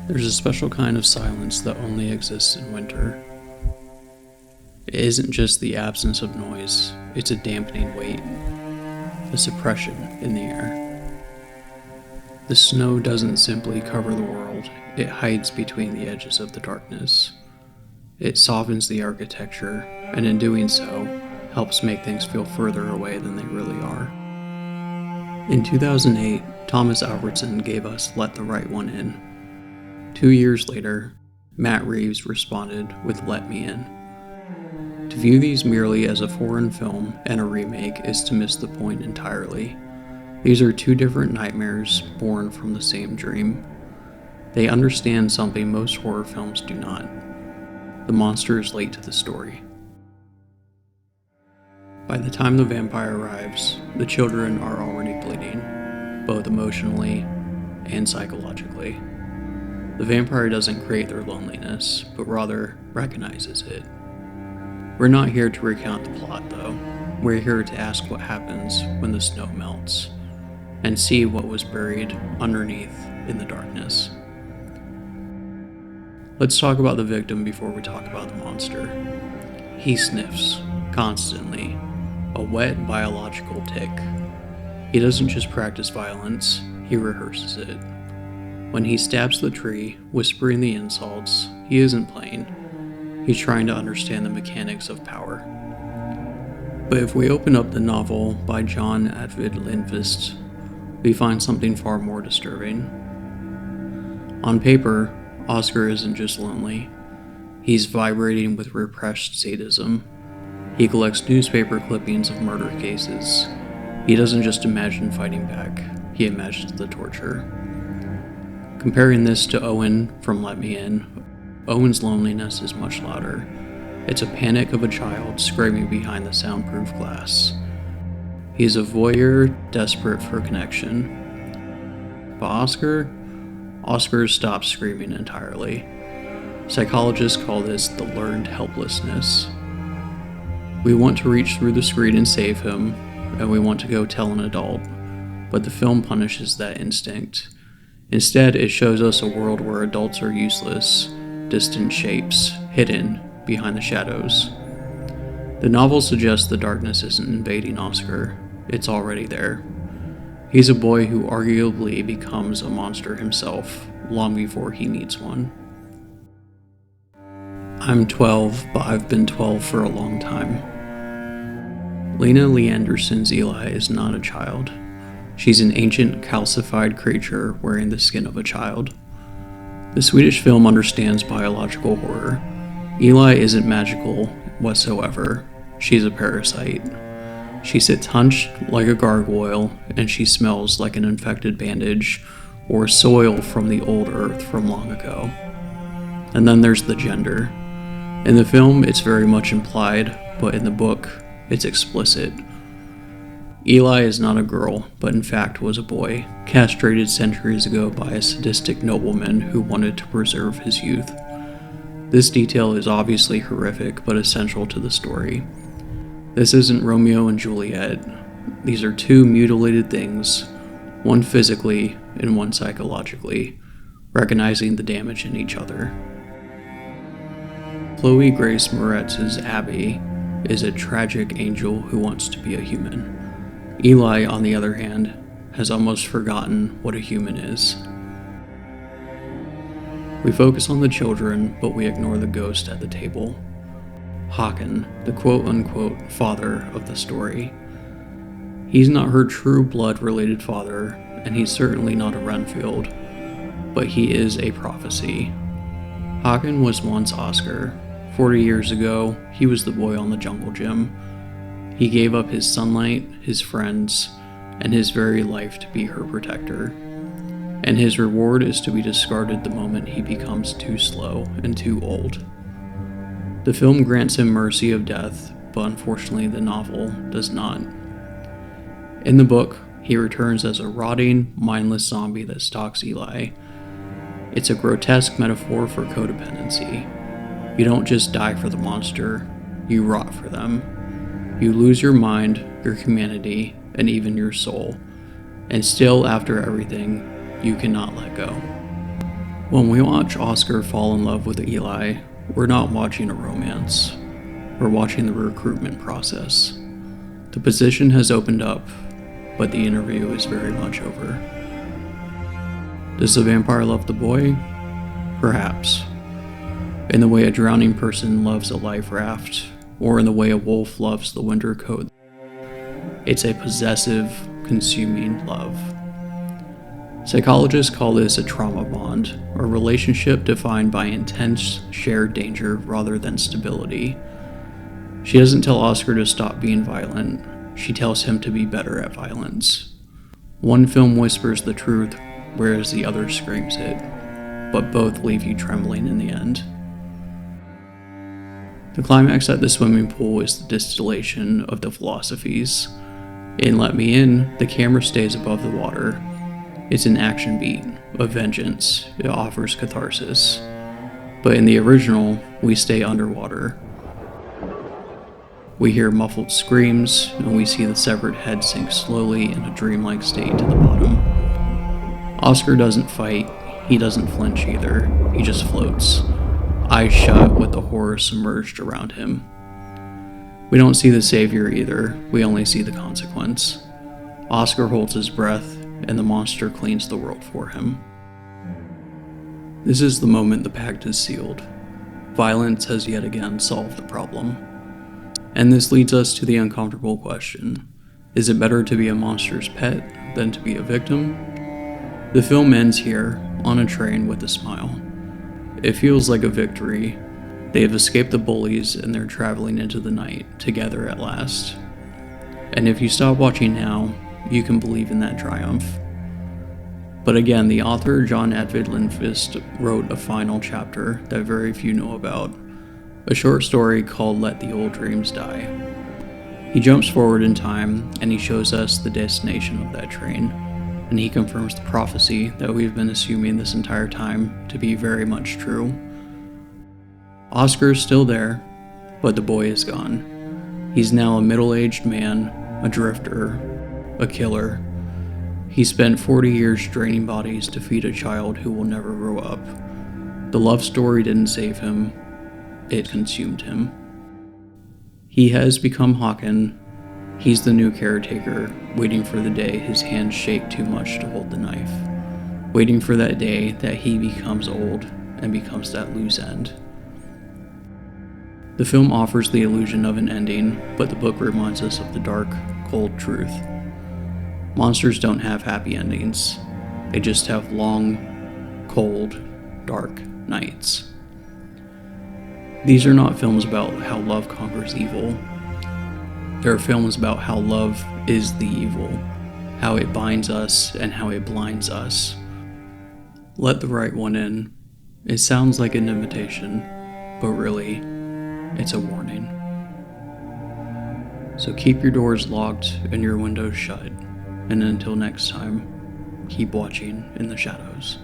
There's a special kind of silence that only exists in winter. It isn't just the absence of noise, it's a dampening weight, a suppression in the air. The snow doesn't simply cover the world, it hides between the edges of the darkness. It softens the architecture, and in doing so, helps make things feel further away than they really are. In 2008, Tomas Alfredson gave us Let the Right One In. 2 years later, Matt Reeves responded with Let Me In. To view these merely as a foreign film and a remake is to miss the point entirely. These are two different nightmares born from the same dream. They understand something most horror films do not. The monster is late to the story. By the time the vampire arrives, the children are already bleeding, both emotionally and psychologically. The vampire doesn't create their loneliness, but rather recognizes it. We're not here to recount the plot, though. We're here to ask what happens when the snow melts, and see what was buried underneath in the darkness. Let's talk about the victim before we talk about the monster. He sniffs, constantly, a wet biological tick. He doesn't just practice violence, he rehearses it. When he stabs the tree, whispering the insults, he isn't playing. He's trying to understand the mechanics of power. But if we open up the novel by John Ajvide Lindqvist, we find something far more disturbing. On paper, Oscar isn't just lonely. He's vibrating with repressed sadism. He collects newspaper clippings of murder cases. He doesn't just imagine fighting back, he imagines the torture. Comparing this to Owen from Let Me In, Owen's loneliness is much louder. It's a panic of a child screaming behind the soundproof glass. He's a voyeur desperate for connection. But Oscar stops screaming entirely. Psychologists call this the learned helplessness. We want to reach through the screen and save him, and we want to go tell an adult, but the film punishes that instinct. Instead, it shows us a world where adults are useless, distant shapes, hidden behind the shadows. The novel suggests the darkness isn't invading Oscar, it's already there. He's a boy who arguably becomes a monster himself, long before he needs one. I'm 12, but I've been 12 for a long time. Lena Lee Anderson's Eli is not a child. She's an ancient, calcified creature wearing the skin of a child. The Swedish film understands biological horror. Eli isn't magical whatsoever. She's a parasite. She sits hunched like a gargoyle, and she smells like an infected bandage or soil from the old earth from long ago. And then there's the gender. In the film, it's very much implied, but in the book, it's explicit. Eli is not a girl, but in fact was a boy, castrated centuries ago by a sadistic nobleman who wanted to preserve his youth. This detail is obviously horrific, but essential to the story. This isn't Romeo and Juliet. These are two mutilated things, one physically and one psychologically, recognizing the damage in each other. Chloe Grace Moretz's Abby is a tragic angel who wants to be a human. Eli, on the other hand, has almost forgotten what a human is. We focus on the children, but we ignore the ghost at the table. Håkan, the quote-unquote father of the story. He's not her true blood-related father, and he's certainly not a Renfield, but he is a prophecy. Håkan was once Oscar. 40 years ago, he was the boy on the jungle gym. He gave up his sunlight, his friends, and his very life to be her protector. And his reward is to be discarded the moment he becomes too slow and too old. The film grants him mercy of death, but unfortunately the novel does not. In the book, he returns as a rotting, mindless zombie that stalks Eli. It's a grotesque metaphor for codependency. You don't just die for the monster, you rot for them. You lose your mind, your humanity, and even your soul. And still, after everything, you cannot let go. When we watch Oscar fall in love with Eli, we're not watching a romance. We're watching the recruitment process. The position has opened up, but the interview is very much over. Does the vampire love the boy? Perhaps. In the way a drowning person loves a life raft, or in the way a wolf loves the winter coat. It's a possessive, consuming love. Psychologists call this a trauma bond, a relationship defined by intense, shared danger rather than stability. She doesn't tell Oscar to stop being violent, she tells him to be better at violence. One film whispers the truth, whereas the other screams it, but both leave you trembling in the end. The climax at the swimming pool is the distillation of the philosophies. In Let Me In, the camera stays above the water. It's an action beat, a vengeance. It offers catharsis. But in the original, we stay underwater. We hear muffled screams, and we see the severed head sink slowly in a dreamlike state to the bottom. Oscar doesn't fight, he doesn't flinch either, he just floats, eyes shut with the horror submerged around him. We don't see the savior either, we only see the consequence. Oscar holds his breath, and the monster cleans the world for him. This is the moment the pact is sealed. Violence has yet again solved the problem. And this leads us to the uncomfortable question. Is it better to be a monster's pet than to be a victim? The film ends here, on a train with a smile. It feels like a victory. They have escaped the bullies and they're traveling into the night, together at last. And if you stop watching now, you can believe in that triumph. But again, the author John Edvard Lindqvist wrote a final chapter that very few know about, a short story called Let the Old Dreams Die. He jumps forward in time and he shows us the destination of that train, and he confirms the prophecy that we've been assuming this entire time to be very much true. Oscar is still there, but the boy is gone. He's now a middle-aged man, a drifter, a killer. He spent 40 years draining bodies to feed a child who will never grow up. The love story didn't save him, it consumed him. He has become Håkon. He's the new caretaker, waiting for the day his hands shake too much to hold the knife. Waiting for that day that he becomes old and becomes that loose end. The film offers the illusion of an ending, but the book reminds us of the dark, cold truth. Monsters don't have happy endings. They just have long, cold, dark nights. These are not films about how love conquers evil. They're films about how love is the evil, how it binds us and how it blinds us. Let the right one in. It sounds like an invitation, but really, it's a warning. So keep your doors locked and your windows shut. And until next time, keep watching in the shadows.